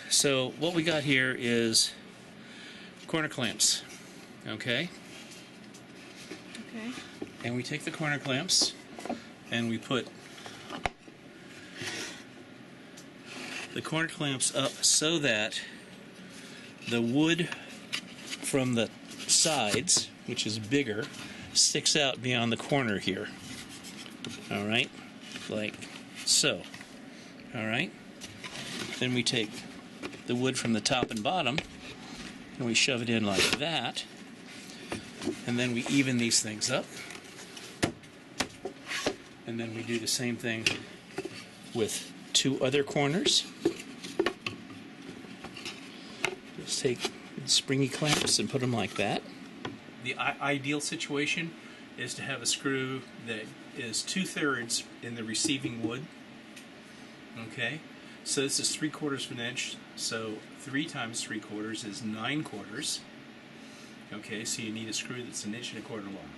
So what we got here is corner clamps, okay? Okay. And we take the corner clamps and we put the corner clamps up so that the wood from the sides, which is bigger, sticks out beyond the corner here. All right? Like so. All right? Then we take the wood from the top and bottom and we shove it in like that. And then we even these things up. And then we do the same thing with two other corners. Just take springy clamps and put them like that. The ideal situation is to have a screw that is 2/3 in the receiving wood. Okay, so this is 3/4 of an inch, so 3 times 3/4 is 9/4. Okay, so you need a screw that's 1.25 inches long.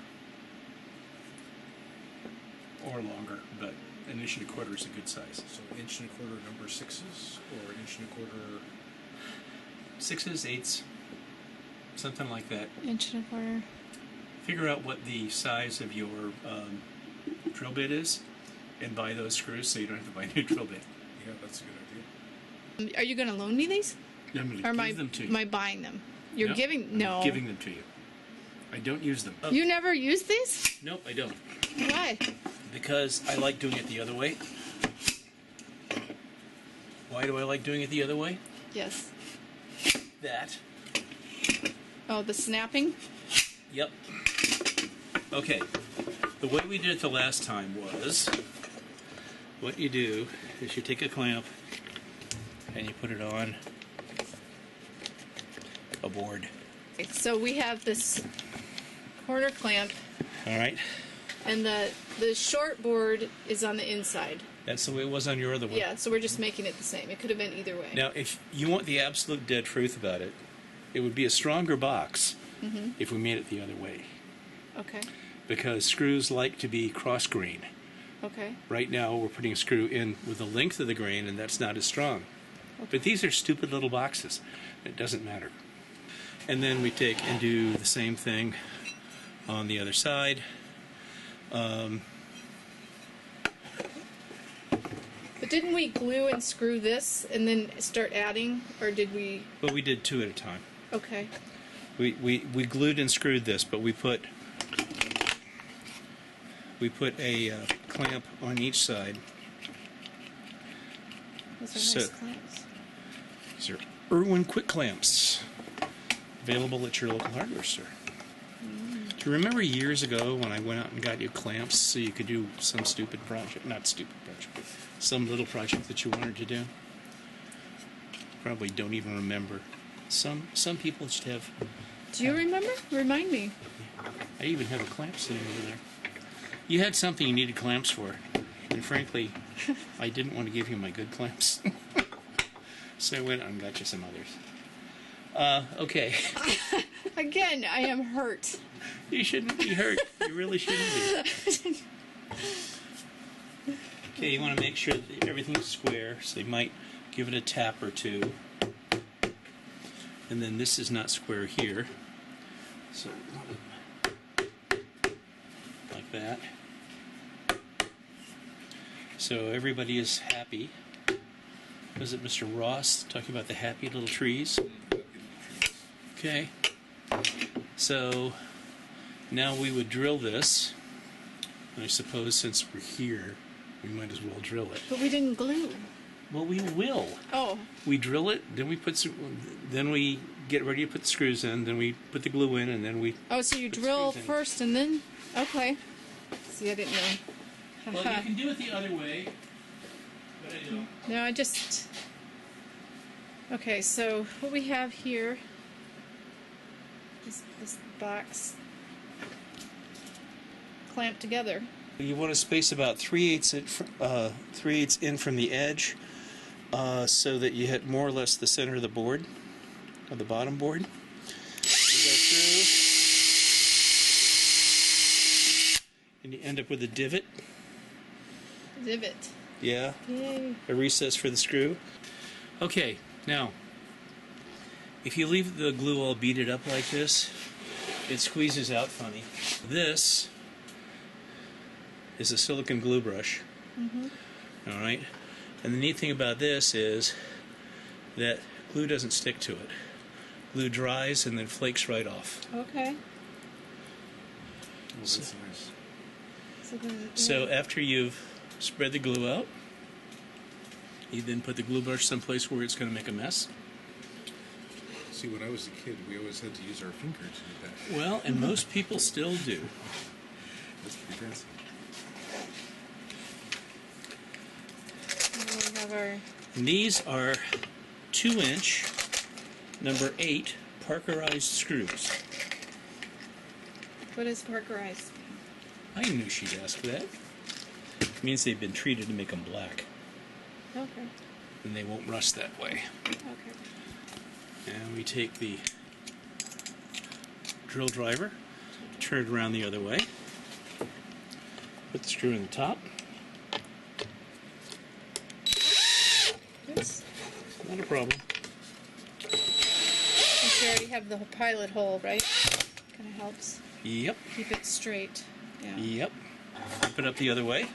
Or longer, but 1.25 inches is a good size. So 1.25 inches number 6s, or 1.25 inches? 6s, 8s, something like that. 1.25 inches. Figure out what the size of your drill bit is, and buy those screws so you don't have to buy a new drill bit. Yeah, that's a good idea. Are you going to loan me these? I'm going Or to give them to you. am I buying them? You're No, giving... No. I'm giving them to you. I don't use them. You never use these? Nope, I don't. Why? Because I like doing it the other way. Why do I like doing it the other way? Yes. That. Oh, the snapping? Yep. Okay. The way we did it the last time was, what you do is you take a clamp and you put it on a board. Okay, so we have this corner clamp, All right? and the short board is on the inside. That's the way it was on your other one. Yeah, so we're just making it the same. It could have been either way. Now, if you want the absolute dead truth about it, it would be a stronger box if we made it the other way. Okay. Because screws like to be cross-grain. Okay. Right now, we're putting a screw in with the length of the grain, and that's not as strong. But these are stupid little boxes. It doesn't matter. And then we take and do the same thing on the other side. But didn't we glue and screw this and then start adding, or did we? But we did 2 at a time. Okay. We glued and screwed this, but we put a clamp on each side. Those are So- nice clamps. These are Irwin quick clamps, available at your local hardware store. Do you remember years ago when I went out and got you clamps so you could do some stupid project? Not stupid project, but some little project that you wanted to do? Probably don't even remember. Some people just have. Do you remember? Remind me. I even have a clamp sitting over there. You had something you needed clamps for, and frankly, I didn't want to give you my good clamps. So I went out and got you some others. Okay. Again, I am hurt. You shouldn't be hurt. You really shouldn't be. Okay, you want to make sure that everything's square, so you might give it a tap or two. And then this is not square here. So, like that. So everybody is happy. Was it Mr. Ross talking about the happy little trees? Okay. So now we would drill this. And I suppose since we're here, we might as well drill it. But we didn't glue. Well, we will. Oh. We drill it, then we then we get ready to put the screws in, then we put the glue in, and then we. Oh, so you put the drill screws in. first and then? Okay. See, I didn't know. Well, you can do it the other way, but I don't. No, I just... Okay, so what we have here is this box clamped together. You want to space about 3/8 in from the edge, so that you hit more or less the center of the board, of the bottom board. You go through, and you end up with a divot. Divot. Yeah, Yay. a recess for the screw. Okay, Now, if you leave the glue all beaded up like this, it squeezes out funny. This is a silicone glue brush. All right? And the neat thing about this is that glue doesn't stick to it. Glue dries and then flakes right off. Okay. Oh, that's nice. So after you've spread the glue out, you then put the glue brush someplace where it's going to make a mess. See, when I was a kid, we always had to use our fingers to do that. Well, and most people still do. That's pretty fancy. And we have our And these are 2-inch, number 8 Parkerized screws. what is Parkerized? I knew she'd ask that. It means they've been treated to make them black, Okay. and they won't rust that way. Okay. And we take the drill driver, turn it around the other way, put the screw in the top. Oops. Not a problem. Since we already have the pilot hole, right? Kind of helps Yep, keep it straight. Yeah. yep. Flip it up the other way.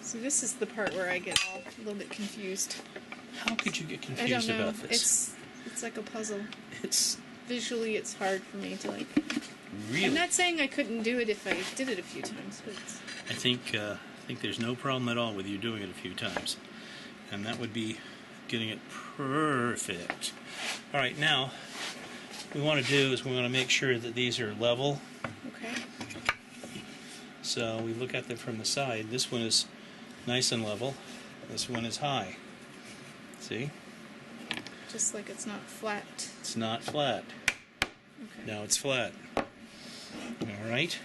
So this is the part where I get all a little bit confused. How could you get I don't confused know. about this? It's like a puzzle. It's Visually, it's hard for me to like. really. I'm not saying I couldn't do it if I did it a few times, but it's, I think there's no problem at all with you doing it a few times, and that would be getting it perfect. All right, now what we want to do is we want to make sure that these are level. okay. So we look at them from the side. This one is nice and level. This one is high. See? Just like it's not flat. It's not flat. Okay. Now it's flat. All right.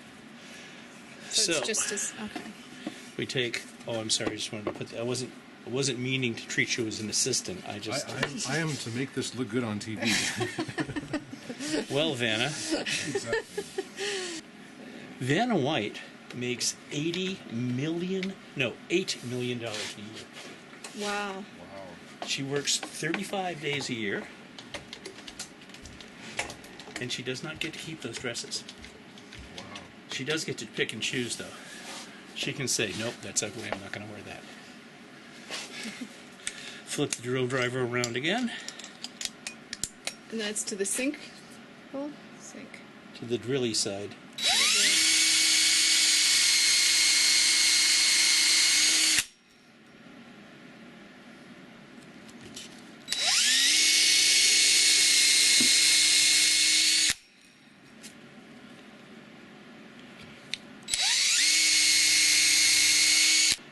So it's just as okay. we take. Oh, I'm sorry. I just wanted to put. I wasn't meaning to treat you as an assistant. I just. I am to make this look good on TV. Well, Vanna. Exactly. Vanna White makes $8 million a year. Wow. Wow. She works 35 days a year, and she does not get to keep those dresses. Wow. She does get to pick and choose, though. She can say, nope, that's ugly, I'm not going to wear that. Flip the drill driver around again And that's to the sink hole? Sink. to the drilly side.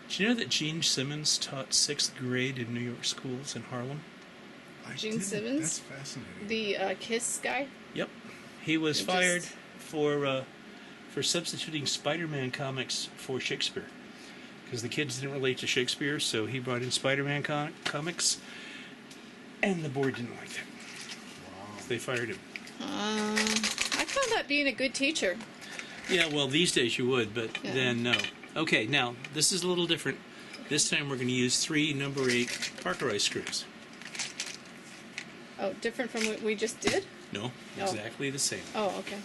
Do you know that Gene Simmons taught 6th grade in New York schools in Harlem? Gene Simmons? That's fascinating. The Kiss guy? Yep. He was He fired just- for substituting Spider-Man comics for Shakespeare. Because the kids didn't relate to Shakespeare, so he brought in Spider-Man comics, and the board didn't like that. Wow. They fired him. I found that being a good teacher. Yeah, well, these days you would, but Yeah. then no. Okay, now, this is a little different. This time we're going to use 3 number 8 Parkerized screws. Oh, different from what we just did? No, Oh. exactly the same. Oh, okay.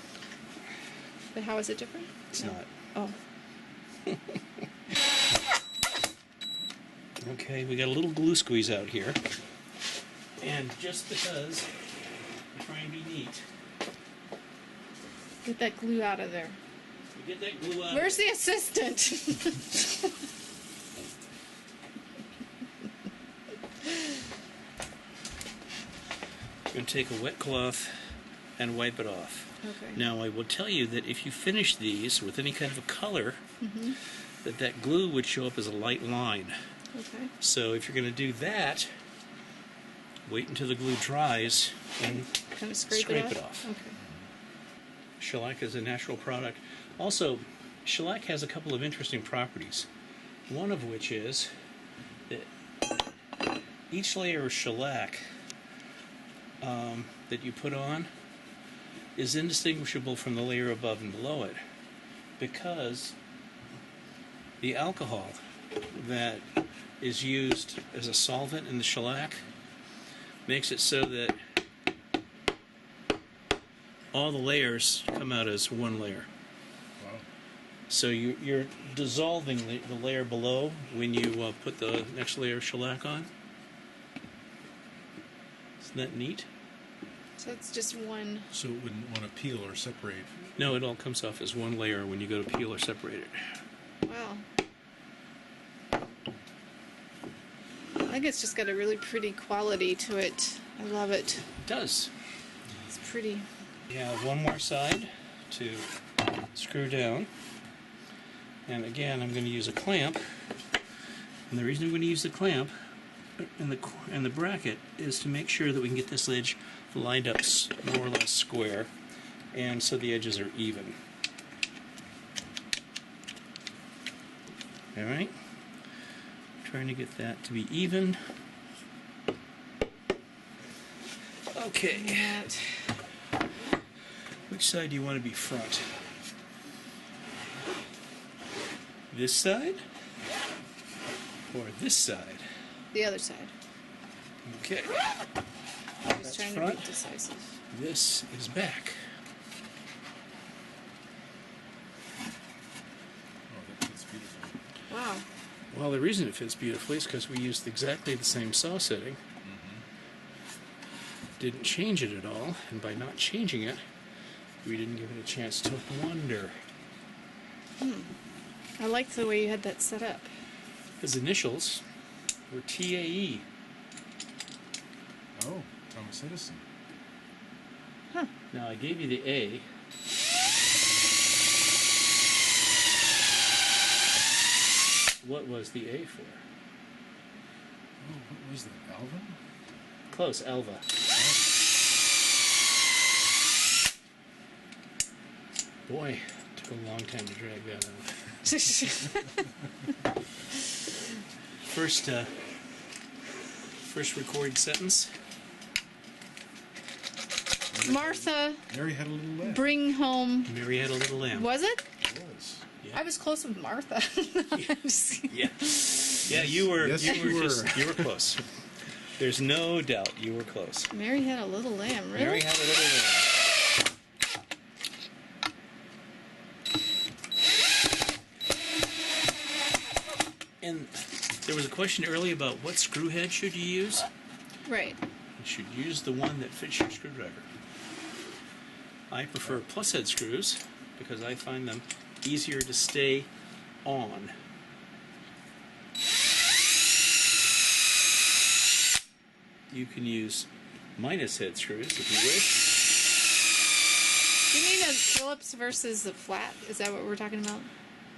But how is it different? It's No. not. Oh. Okay, we got a little glue squeeze out here. And just because we're trying to be neat, Get that glue out of there. we get that glue out. Where's the assistant? We're going to take a wet cloth and wipe it off. Okay. Now, I will tell you that if you finish these with any kind of a color, that glue would show up as a light line. Okay. So if you're going to do that, wait until the glue dries and Kind of scrape Scrape it it off? off. Okay. shellac is a natural product. Also, shellac has a couple of interesting properties. One of which is that each layer of shellac that you put on is indistinguishable from the layer above and below it, because the alcohol that is used as a solvent in the shellac. Makes it so that all the layers come out as one layer. Wow. So you're dissolving the layer below when you put the next layer of shellac on. Isn't that neat? So it's just one. So it wouldn't want to peel or separate. No, it all comes off as one layer when you go to peel or separate it. Wow. I think it's just got a really pretty quality to it. I love it. It does. It's pretty. We have one more side to screw down. And again, I'm going to use a clamp. And the reason I'm going to use the clamp and the bracket is to make sure that we can get this edge lined up more or less square, and so the edges are even. All right, trying to get that to be even. Okay, That. which side do you want to be front? This side or this side? The other side. Okay, I was That's trying front. to be decisive. this is back. Oh, that's beautiful. Wow. Well, the reason it fits beautifully is because we used exactly the same saw setting. Didn't change it at all, and by not changing it, we didn't give it a chance to wander. I liked the way you had that set up. His initials were TAE. Oh, Thomas Edison. Now, I gave you the A. What was the A for? Oh, what was that? Alvin? Close, Alva. Boy, took a long time to drag that out. First recorded sentence. Martha, Mary had a little lamb. bring home. Mary had a little lamb. Was it? It was. I was close with Martha. Just- Yeah. Yeah, you were. Yes, you were. you Just, were. you were close. There's no doubt you were close. Mary had a little lamb, really? Mary had a little lamb. And there was a question earlier about what screw head should you use. Right. You should use the one that fits your screwdriver. I prefer plus head screws because I find them easier to stay on. You can use minus head screws if you wish. You mean a Phillips versus a flat? Is that what we're talking about?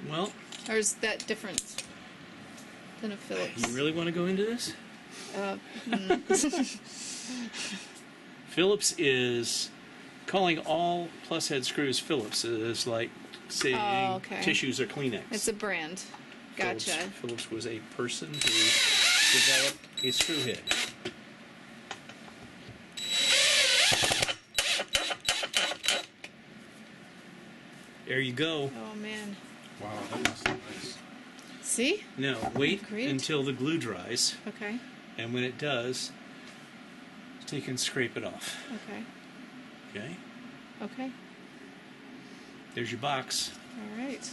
Well, Or is that different than a Phillips? you really want to go into this? Uh, Phillips is calling all plus head screws Phillips is like saying Oh, okay. tissues are Kleenex. it's a brand. Gotcha. Phillips was a person who developed a screw head. There you go. Oh, man. Wow, that was nice. See? Now wait Great. until the glue dries, Okay. and when it does, take and scrape it off. Okay. Okay? Okay. There's your box. All right.